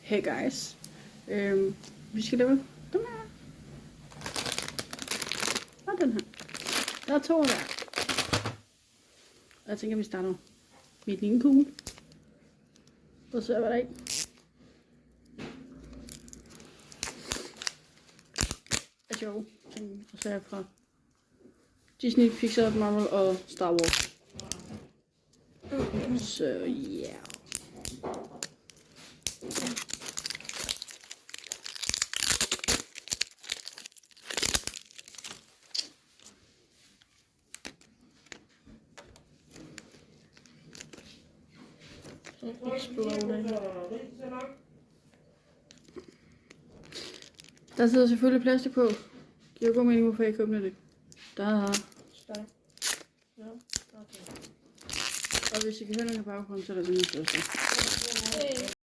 Hey guys. Vi skal lave den her. Og den her. Der er 2 der. Og jeg tænker, vi starter med et lille kugle. Og så er der ikke. Er sjov ting. Og så er jeg fra Disney, Pixar, Marvel og Star Wars. Så ja. Der sidder selvfølgelig plastik på. Giver god mening, hvorfor jeg ikke åbner det. Der. Og hvis I kan høre den her baggrund, så er der sådan en største.